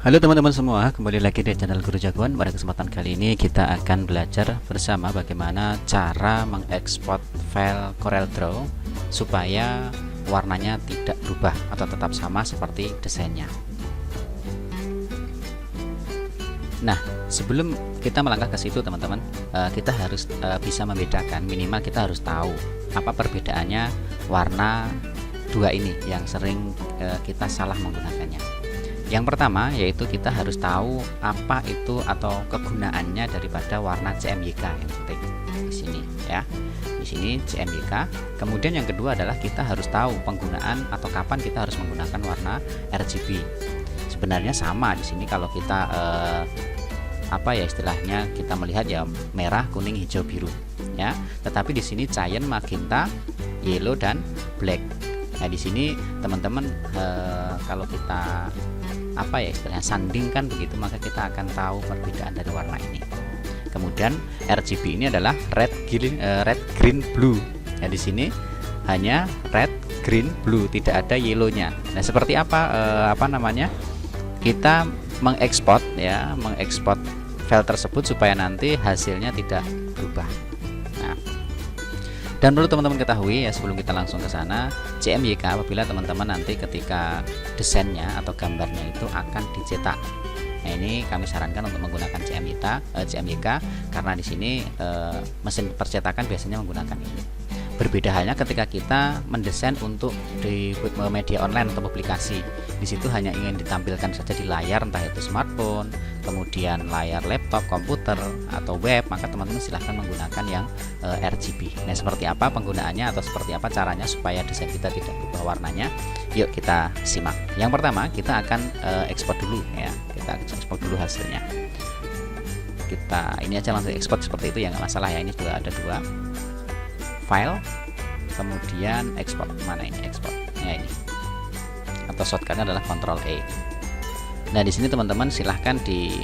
Halo teman-teman semua, kembali lagi di channel Guru Jagoan. Pada kesempatan kali ini kita akan belajar bersama bagaimana cara mengekspor file CorelDRAW supaya warnanya tidak berubah atau tetap sama seperti desainnya. Nah, sebelum kita melangkah ke situ teman-teman, kita harus bisa membedakan, minimal kita harus tahu apa perbedaannya warna dua ini yang sering kita salah menggunakannya. Yang pertama yaitu kita harus tahu apa itu atau kegunaannya daripada warna CMYK yang penting di sini ya. Di sini CMYK. Kemudian yang kedua adalah kita harus tahu penggunaan atau kapan kita harus menggunakan warna RGB. Sebenarnya sama di sini kalau kita apa ya istilahnya kita melihat ya merah, kuning, hijau, biru ya. Tetapi di sini cyan, magenta, yellow dan black. Nah, di sini teman-teman kalau kita apa ya istilahnya sandingkan begitu, maka kita akan tahu perbedaan dari warna ini. Kemudian RGB ini adalah red, green, blue. Nah, di sini hanya red, green, blue, tidak ada yellownya. Nah, seperti apa namanya? Kita mengekspor ya, mengekspor file tersebut supaya nanti hasilnya tidak berubah. Nah, dan perlu teman-teman ketahui ya sebelum kita langsung ke sana, CMYK apabila teman-teman nanti ketika desainnya atau gambarnya itu akan dicetak. Nah, ini kami sarankan untuk menggunakan CMYK karena di sini mesin percetakan biasanya menggunakan ini. Berbeda halnya ketika kita mendesain untuk di media online atau publikasi. Di situ hanya ingin ditampilkan saja di layar, entah itu smartphone, kemudian layar laptop, komputer, atau web, maka teman-teman silahkan menggunakan yang RGB. Nah, seperti apa penggunaannya atau seperti apa caranya supaya desain kita tidak berubah warnanya? Yuk kita simak. Yang pertama kita akan ekspor dulu ya. Kita ekspor dulu hasilnya. Kita ini aja langsung ekspor seperti itu ya, nggak masalah ya. Ini sudah ada dua file, kemudian ekspor. Mana ini ekspor? Ya ini. Atau shortcutnya adalah Ctrl E. Nah, di sini teman-teman silahkan di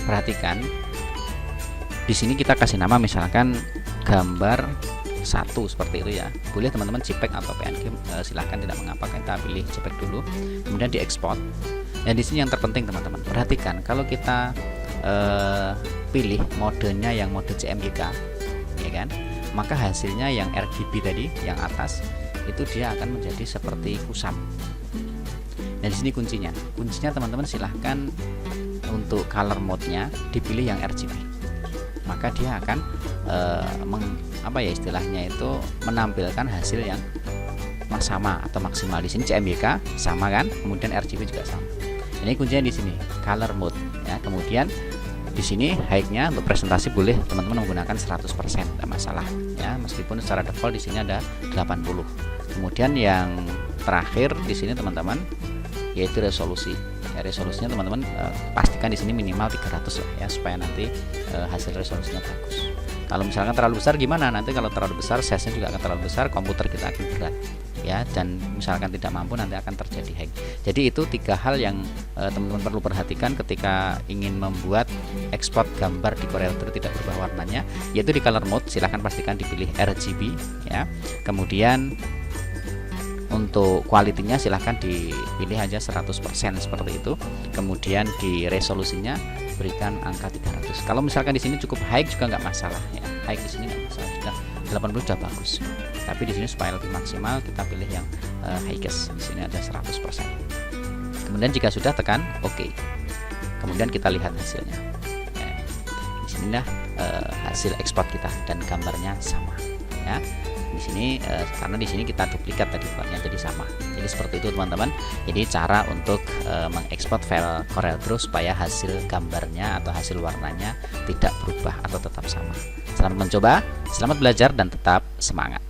perhatikan. Di sini kita kasih nama misalkan gambar 1 seperti itu ya. Boleh teman-teman JPEG atau PNG, silahkan, tidak mengapa. Kita pilih JPEG dulu, kemudian diekspor. Nah, di sini yang terpenting teman-teman perhatikan, kalau kita pilih modenya yang mode CMYK ya kan, maka hasilnya yang RGB tadi yang atas itu dia akan menjadi seperti kusam. Nah, di sini kuncinya teman-teman silahkan untuk color mode-nya dipilih yang RGB, maka dia akan istilahnya itu menampilkan hasil yang sama atau maksimal. Di sini CMYK sama kan, kemudian RGB juga sama. Ini kuncinya di sini color mode ya. Kemudian di sini height-nya untuk presentasi boleh teman-teman menggunakan 100%, tidak masalah ya, meskipun secara default di sini ada 80. Kemudian yang terakhir di sini teman-teman yaitu resolusi. Ya, resolusinya teman-teman pastikan di sini minimal 300 lah ya, supaya nanti hasil resolusinya bagus. Kalau misalkan terlalu besar gimana? Nanti kalau terlalu besar size-nya juga akan terlalu besar, komputer kita akan berat ya, dan misalkan tidak mampu nanti akan terjadi hang. Jadi itu 3 hal yang teman-teman perlu perhatikan ketika ingin membuat ekspor gambar di CorelDRAW tidak berubah warnanya, yaitu di color mode silahkan pastikan dipilih RGB ya. Kemudian untuk kualitinya silahkan dipilih aja 100% seperti itu. Kemudian di resolusinya berikan angka 300. Kalau misalkan di sini cukup high juga nggak masalah ya. High di sini nggak masalah, sudah 80 sudah bagus. Tapi di sini supaya lebih maksimal kita pilih yang highest. Di sini ada 100%. Kemudian jika sudah tekan OK. Kemudian kita lihat hasilnya. Ya, di sinilah hasil ekspor kita dan gambarnya sama ya. Di sini karena di sini kita duplikat tadi filenya jadi sama. Jadi seperti itu teman-teman. Jadi cara untuk mengekspor file CorelDRAW supaya hasil gambarnya atau hasil warnanya tidak berubah atau tetap sama. Selamat mencoba, selamat belajar dan tetap semangat.